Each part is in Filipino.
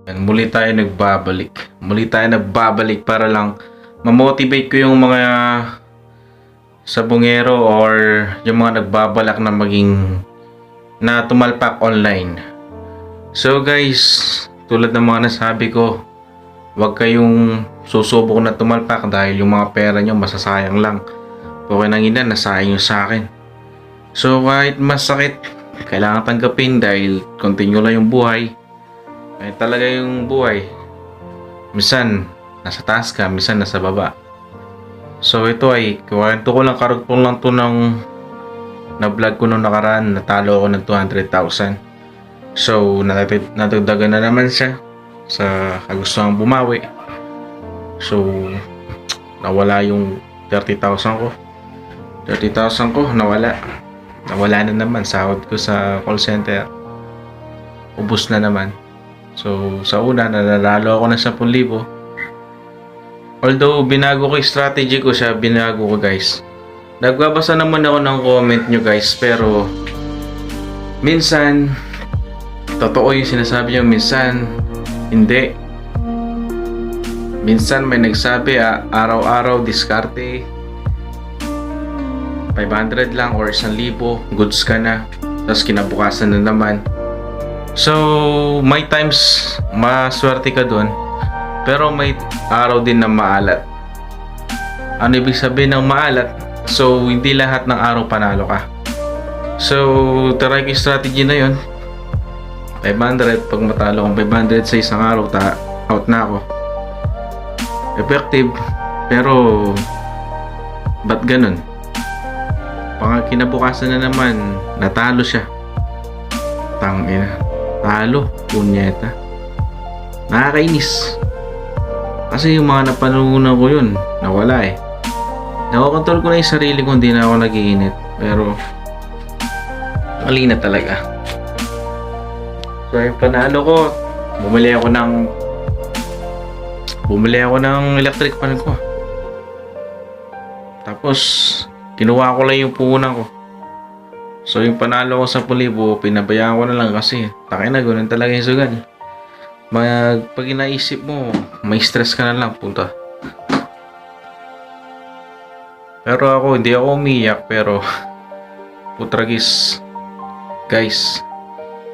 Yan, muli tayo nagbabalik. Muli tayo nagbabalik para lang ma-motivate ko yung mga sabungero or yung mga nagbabalak na na tumalpak online. So guys, tulad ng mga nasabi ko, huwag kayong susubok na tumalpak dahil yung mga pera nyo masasayang lang. Okay nang ina, nasayang yung sa akin. So kahit masakit, kailangan tanggapin dahil continue lang yung buhay. Eh talaga yung buhay. Minsan nasa taas ka, minsan nasa baba. So ito ay kwento ko lang, karugtong lang to ng na vlog ko nung nakaraan. Natalo ako ng 200,000. So natagdagan na naman siya sa kagustuhan bumawi. So nawala yung 30,000 ko. 30,000 ko nawala. Nawala na naman sahod ko sa call center. Ubus na naman. So, sa una, nanalo ako ng 10,000. Although, binago ko yung strategy ko siya, binago ko guys. Nagbabasa naman ako ng comment nyo guys, pero minsan, totoo yung sinasabi nyo, minsan, hindi. Minsan may nagsabi, araw-araw, diskarte, 500 lang or 1,000, goods ka na. Tapos kinabukasan na naman. So, may times maswerte ka doon, pero may araw din na maalat. Ano ibig sabihin ng maalat? So, hindi lahat ng araw panalo ka. So, try ko yung strategy na yun. 500, pag matalo kong 500 sa isang araw, out na ako. Effective, pero ba't ganun? Pag kinabukasan na naman, natalo siya. Tangina. Talo, punyeta. Nakakainis. Kasi yung mga napanunan ko yun, nawala eh. Nakokontrol ko na yung sarili ko, hindi na ako nag-iinit. Pero, mali na talaga. So, yung panalo ko, bumili ako ng electric fan ko. Tapos, kinuha ko lang yung puhunan ko. So yung panalo ko sa 10,000, pinabayaan ko na lang kasi takay na ganun talaga yung sugal. Pag inaisip mo, may stress ka na lang, punta. Pero ako, hindi ako umiyak, pero putragis. Guys,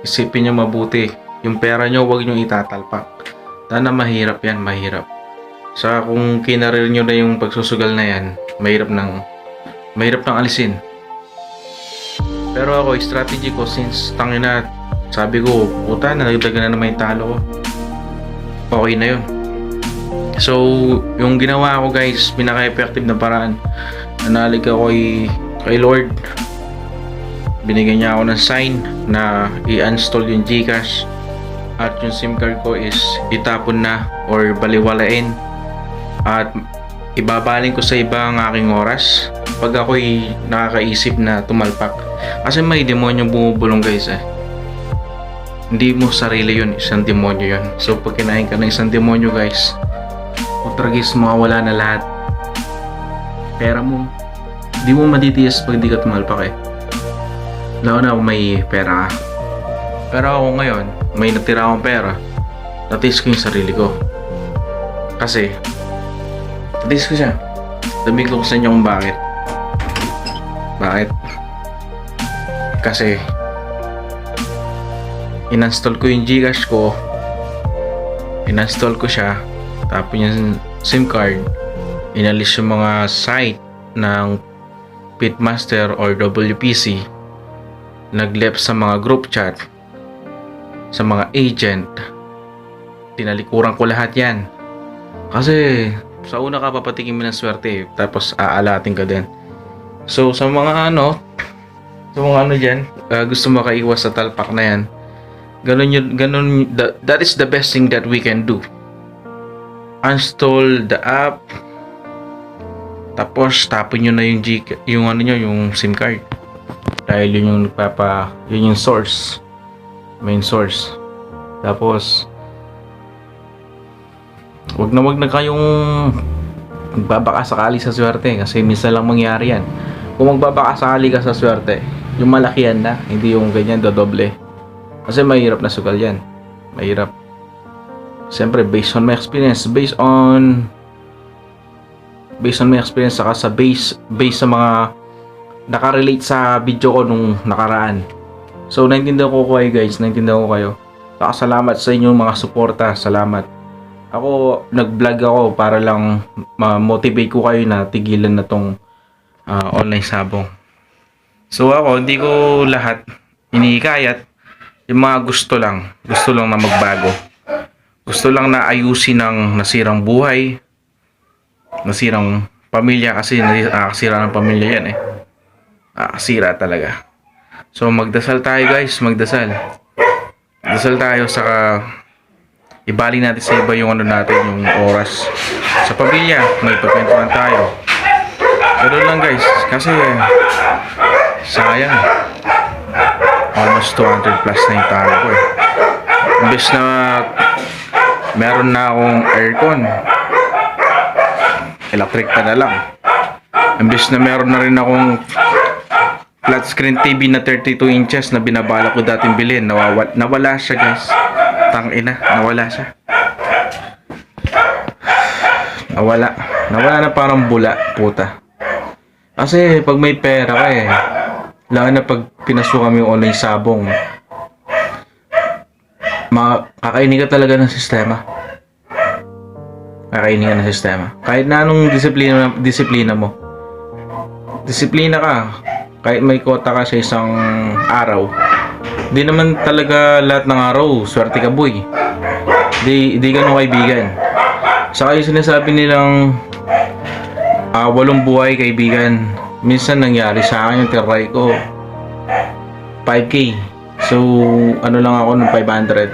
isipin nyo mabuti. Yung pera nyo, huwag nyo itatalpak. Sana mahirap yan, mahirap. Saka kung kinarir nyo na yung pagsusugal na yan, mahirap nang alisin. Pero ako, strategy ko, since tangina, sabi ko, puta, nagdagan na naman yung talo ko. Okay na yun. So, yung ginawa ko guys, pinaka-effective na paraan. Nanalig ako kay Lord. Binigyan niya ako ng sign na i-install yung GCash. At yung SIM card ko is itapon na or baliwalain. At ibabaling ko sa iba ang aking oras pag ako'y nakakaisip na tumalpak. Kasi may demonyong bumubulong guys eh. Hindi mo sarili yun, isang demonyo yun. So pag kinain ka ng isang demonyo guys, utragis, mawawala na lahat. Pera mo, hindi mo matitiis pag hindi ka tumalpak eh. Lalo na kung may pera ka. Pero ako ngayon, may natira akong pera, natiis ko yung sarili ko. Kasi natiis ko siya. Sabihin ko sa inyo kung bakit. Bakit? Kasi in-install ko yung GCash ko, in-install ko siya, tapos yung SIM card, inalis yung mga site ng Pitmaster or WPC, nag-left sa mga group chat, sa mga agent, tinalikuran ko lahat yan. Kasi sa una ka papatikin mo ng swerte, tapos aalatin ka din. So sa mga dyan, gusto makaiwas sa talpak na yan, that is the best thing that we can do. Install the app, tapos tapon nyo na yung SIM card. Dahil yun yung source, main source. Tapos wag na kayong magbabaka sakali sa swerte, kasi minsan lang mangyari yan. Kung magbabaka sakali ka sa swerte, yung malaki yan na, hindi yung ganyan dodoble. Kasi mahirap na sugal yan. Mahirap. Siyempre, based on my experience, saka sa base sa mga nakarelate sa video ko nung nakaraan. So, naintindihan ko kayo guys, naintindihan ko kayo. Saka salamat sa inyong mga suporta, salamat. Ako, nag-vlog ako para lang ma-motivate ko kayo na tigilan na tong online sabong. So ako, hindi ko lahat inihikayat. Yung mga gusto lang na magbago. Gusto lang na ayusin ang nasirang buhay, nasirang pamilya, kasi nakakasira ng pamilya yan eh. Nakakasira talaga. So magdasal tayo guys, magdasal. Dasal tayo, saka ibalik natin sa iba yung natin, yung oras sa pamilya. May pagkwentuhan tayo. Pero lang guys, kasi sayang. Almost 200 plus na yung talo ko eh. Imbes na meron na akong aircon, electric pa na lang. Imbes na meron na rin akong flat screen TV na 32 inches na binabala ko dating bilhin, nawala siya guys. Tangina, nawala siya. Nawala na, parang bula, puta. Kasi pag may pera ka eh, lalo na pag pinasukan mo yung online sabong, kakainin ka talaga ng sistema. Kakainin ka ng sistema. Kahit na anong disiplina mo. Disiplina ka. Kahit may kota ka sa isang araw, di naman talaga lahat ng araw swerte ka boy. Di ganun kaibigan. Saka yung sinasabi nilang 8 buhay kaibigan, minsan nangyari sa akin yung try ko 5K. So ano lang ako ng 500.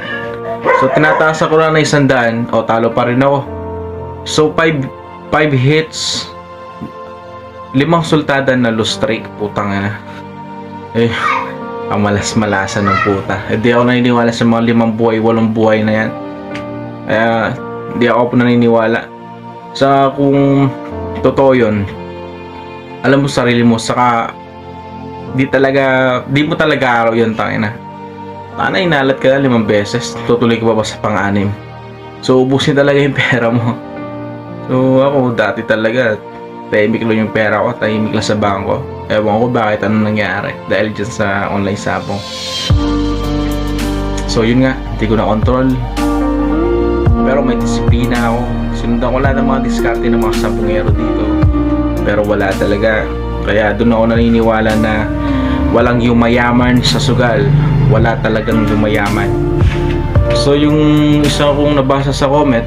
So tinataasan ko lang na 100, talo pa rin ako. So 5 hits, 5 sultada na lost streak, putang ina. Ang malas-malasan ng puta. Hindi ako naniniwala sa mga 5 buhay, 8 buhay na yan. Kaya hindi ako po naniniwala. Sa kung totoo yun, alam mo sarili mo, saka di mo talaga araw yun, tangina. Tana, inalat ka na 5 beses, tutuloy ka pa sa pang-6. So ubusin talaga yung pera mo. So ako dati talaga tahimik lang yung pera ko, tahimik lang sa bangko. Ewan ko bakit, ano nangyari dahil dyan sa online sabong. So yun nga, hindi ko na control, pero may disiplina ako. Sinundan ko lahat ng mga diskarte ng mga sabongero dito, pero wala talaga. Kaya doon ako naniniwala na walang yumayaman sa sugal. Wala talagang yumayaman. So yung isa kong nabasa sa comment,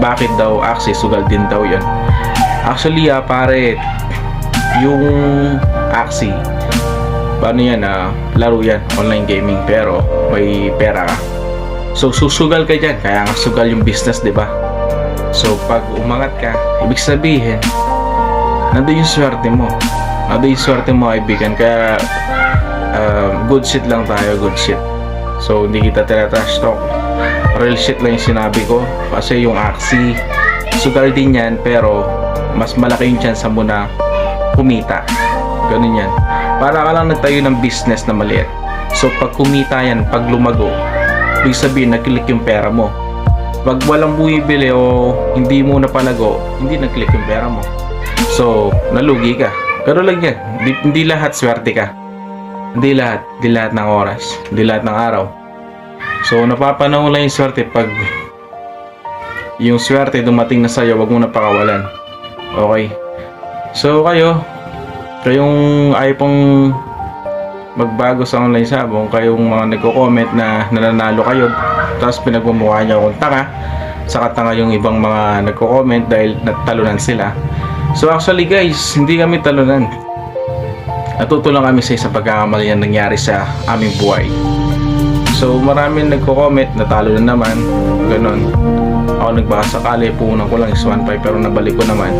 bakit daw Axie sugal din daw yun. Actually pare, yung Axie, paano yan, laro yan, online gaming, pero may pera ka. So susugal ka dyan, kaya nga sugal yung business, di ba? So pag umangat ka, ibig sabihin nandun yung swerte mo. Nandun yung swerte mo kaibigan. Kaya good shit lang tayo, good shit. So hindi kita trash talk, real shit lang yung sinabi ko. Kasi yung Axie, sugal din yan, pero mas malaki yung chance mo na kumita. Ganun yan. Para ka lang nagtayo ng business na maliit. So pag kumita yan, pag lumago, ibig sabihin nag-click yung pera mo. Pag walang bumibili o hindi mo napalago, hindi nag-click yung pera mo. So nalugi ka. Pero lang yan, hindi lahat swerte ka. Hindi lahat ng oras, hindi lahat ng araw. So napapanahon lang yung swerte pag yung swerte dumating na sa'yo, wag mo na pakawalan. Okay. So kayong ayaw pong magbago sa online sabong, kayong mga nagko-comment na nananalo kayo, tapos pinagmumukha niyo akong tanga, saka tanga yung ibang mga nagko-comment dahil natalunan sila. So actually guys, hindi kami talunan. Natuto lang kami sa isang pagkakamali na nangyari sa aming buhay. So maraming nagko-comment, natalo na naman, ganun. Ako nagbakasakali, puunan ko lang is 1.5 pero nabalik ko naman.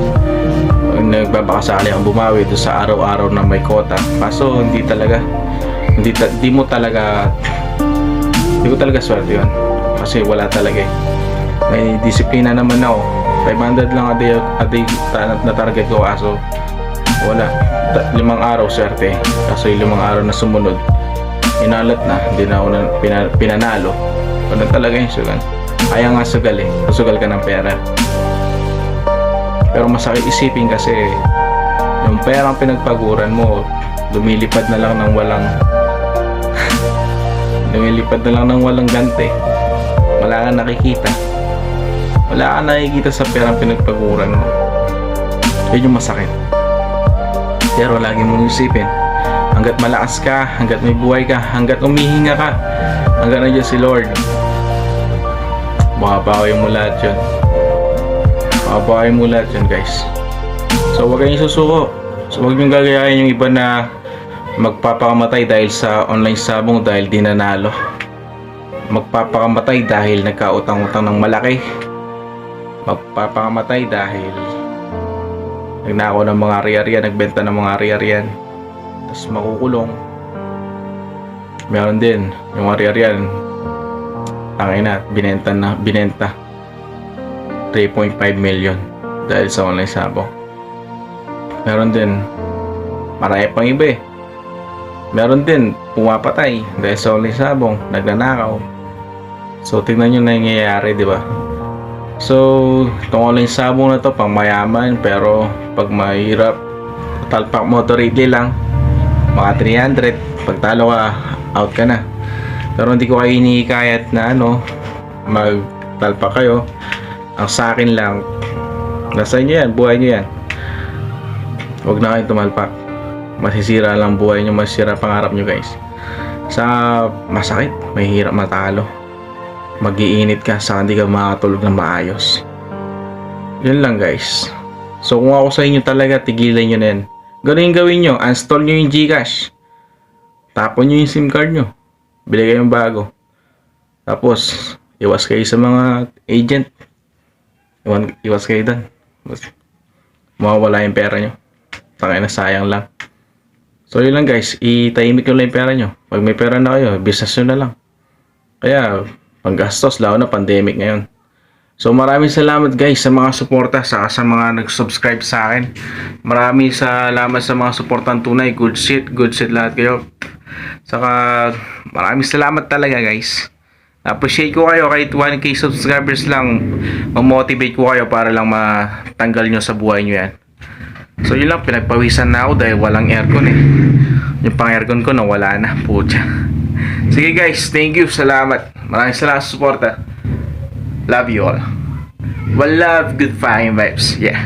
Nagbabakasakali ang bumawi doon sa araw-araw na may kota. Kaso hindi ko talaga swerte yun. Kasi wala talaga eh. May disiplina naman ako. 500 lang a day na target ko, kaso wala. 5 araw swerte. Kaso yung 5 araw na sumunod, inalat na, hindi na ako pinanalo. Ganun talaga yung sugan. Kaya nga sugal eh. Susugal ka ng pera. Pero masakit isipin kasi yung perang pinagpaguran mo, lumilipad na lang ng walang lumilipad na lang ng walang gante. Wala kang nakikita. Wala kang nakikita sa perang pinagpaguran mo. Yun yung masakit. Pero lagi mong isipin, hanggat malakas ka, hanggat may buhay ka, hanggat umihinga ka, hanggat nandiyan si Lord, makabawi mo lahat yun. Makabawi mo lahat yun, guys. So huwag kayong susuko. So huwag niyong gagayahin yung iba na magpapakamatay dahil sa online sabong dahil di nanalo. Magpapakamatay dahil nagkautang-utang ng malaki. Magpapakamatay dahil nagnakaw ng mga ari-arian, nagbenta ng mga ari-arian, tapos makukulong. Meron din yung ari-arian, tangina, binenta 3.5 million dahil sa online sabong. Meron din marami pang iba eh. Meron din pumapatay dahil sa online sabong, nagnanakaw. So tingnan nyo na yung nangyayari, di ba? So itong online sabong na to pang mayaman, pero pag mahirap, talpak mo to rate lang mga 300, pag talo ka, out ka na. Pero hindi ko kayo hinihikayat na magtalpak kayo. Ang sa akin lang, nasa inyo yan, buhay nyo yan. Huwag na kayong tumalpak. Masisira lang buhay nyo, masisira pangarap nyo, guys. Sa masakit, mahirap matalo. Mag-iinit ka sa hindi ka makatulog ng maayos. Yun lang, guys. So kung ako sa inyo talaga, tigilan nyo na yan. Ganun yung gawin nyo, uninstall nyo yung Gcash. Tapon nyo yung SIM card nyo. Bili kayo yung bago. Tapos iwas kayo sa mga agent. Iwas kayo doon. Mawawala yung pera nyo. Tangay na, sayang lang. So yun lang, guys, itahimik nyo lang yung pera nyo. Pag may pera na kayo, business nyo na lang. Kaya panggastos, lalo na pandemic ngayon. So maraming salamat, guys, sa mga suporta, sa mga nag-subscribe sa akin. Maraming salamat sa mga suportang tunay. Good shit lahat kayo. Saka maraming salamat talaga, guys. Appreciate ko kayo. Kahit 1k subscribers lang, mamotivate ko kayo para lang matanggal nyo sa buhay nyo yan. So yun lang, pinagpawisan na ako dahil walang aircon eh. Yung pang aircon ko nawala na, putya. Sige, guys, thank you, salamat. Maraming salamat sa suporta. Love you all. Well, love, good fine vibes. Yeah.